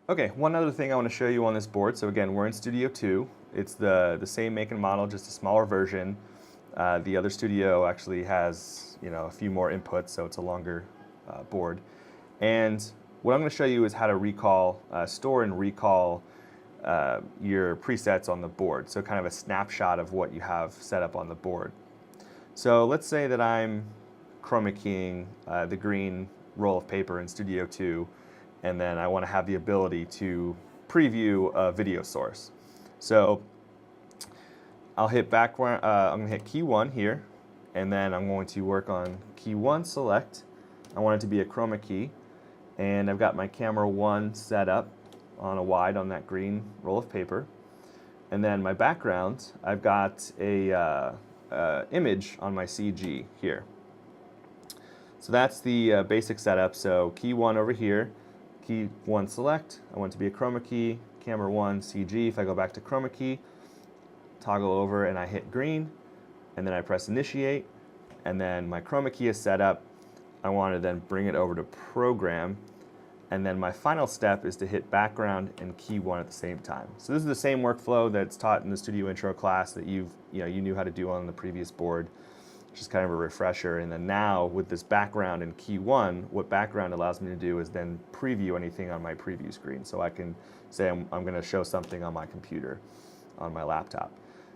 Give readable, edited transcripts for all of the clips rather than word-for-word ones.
Okay, one other thing I want to show you on this board. So again, we're in Studio 2. It's the same make and model, just a smaller version. The other Studio actually has, a few more inputs, so it's a longer board. And what I'm going to show you is how to store and recall your presets on the board. So kind of a snapshot of what you have set up on the board. So let's say that I'm chroma keying the green roll of paper in Studio 2, and then I want to have the ability to preview a video source. So I'll hit background, I'm going to hit key 1 here, and then I'm going to work on key 1 select. I want it to be a chroma key, and I've got my camera 1 set up on a wide on that green roll of paper. And then my background, I've got a image on my CG here. So that's the basic setup. So key 1 over here, key 1 select, I want it to be a chroma key, camera 1 CG. If I go back to chroma key, toggle over and I hit green, and then I press initiate, and then my chroma key is set up. I want to then bring it over to program, and then my final step is to hit background and key 1 at the same time. So this is the same workflow that's taught in the Studio Intro class that you knew how to do on the previous board. Just kind of a refresher. And then now with this background and key 1, what background allows me to do is then preview anything on my preview screen. So I can say I'm going to show something on my computer, on my laptop.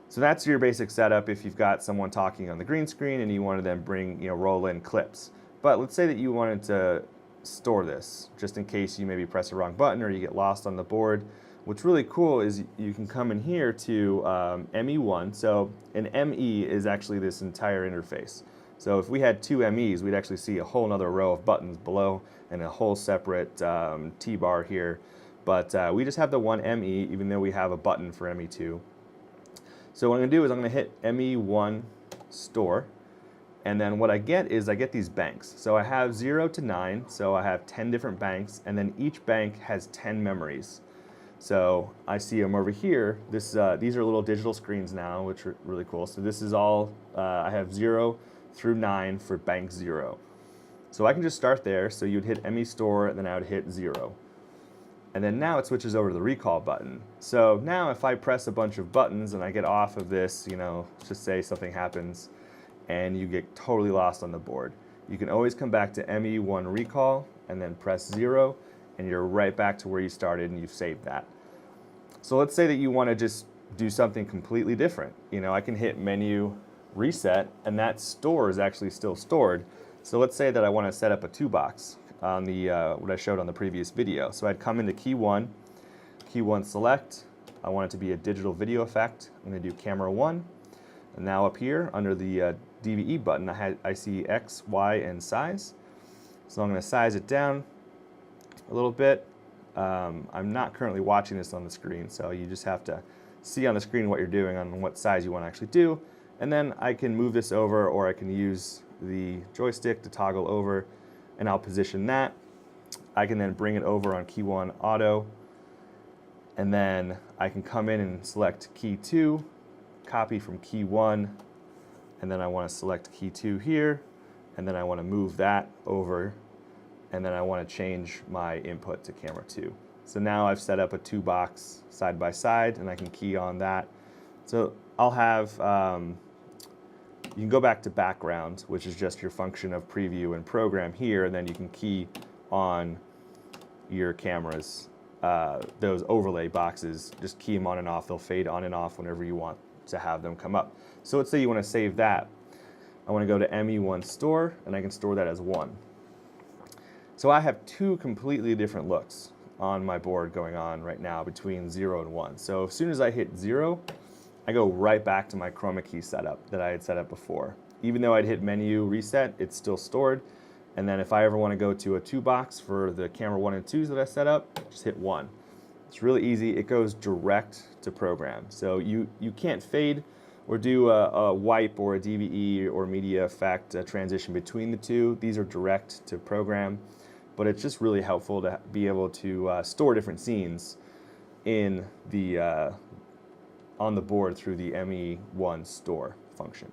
So that's your basic setup if you've got someone talking on the green screen and you want to then roll in clips. But let's say that you wanted to store this, just in case you maybe press the wrong button or you get lost on the board. What's really cool is you can come in here to ME1. So an ME is actually this entire interface. So if we had 2 MEs, we'd actually see a whole other row of buttons below and a whole separate T-bar here. But we just have the one ME, even though we have a button for ME2. So what I'm going to do is I'm going to hit ME1 store. And then what I get is I get these banks. So I have 0 to 9, so I have 10 different banks, and then each bank has 10 memories. So I see them over here. These are little digital screens now, which are really cool. So this is all, I have 0 through 9 for bank 0. So I can just start there. So you'd hit ME store, and then I would hit 0. And then now it switches over to the recall button. So now if I press a bunch of buttons and I get off of this, let's just say something happens and you get totally lost on the board, you can always come back to ME1 recall and then press 0, and you're right back to where you started and you've saved that. So let's say that you want to just do something completely different. I can hit menu reset, and that store is actually still stored. So let's say that I want to set up a 2-box on the what I showed on the previous video. So I'd come into key 1 select. I want it to be a digital video effect. I'm going to do camera 1. And now up here under the DVE button, I see X, Y, and size. So I'm going to size it down a little bit. I'm not currently watching this on the screen, so you just have to see on the screen what you're doing on what size you want to actually do. And then I can move this over, or I can use the joystick to toggle over, and I'll position that. I can then bring it over on key 1 auto, and then I can come in and select key 2, copy from key 1, and then I want to select key 2 here, and then I want to move that over, and then I want to change my input to camera 2. So now I've set up a 2-box side by side, and I can key on that. So I'll have, you can go back to background, which is just your function of preview and program here, and then you can key on your cameras, those overlay boxes, just key them on and off. They'll fade on and off whenever you want to have them come up. So let's say you want to save that. I want to go to ME1 store, and I can store that as 1. So I have 2 completely different looks on my board going on right now between 0 and 1. So as soon as I hit 0, I go right back to my chroma key setup that I had set up before. Even though I'd hit menu reset, it's still stored. And then if I ever want to go to a 2-box for the camera 1 and 2s that I set up, just hit 1. It's really easy. It goes direct to program. So you can't fade or do a wipe or a DVE or media effect transition between the two. These are direct to program. But it's just really helpful to be able to store different scenes in the on the board through the ME1 store function.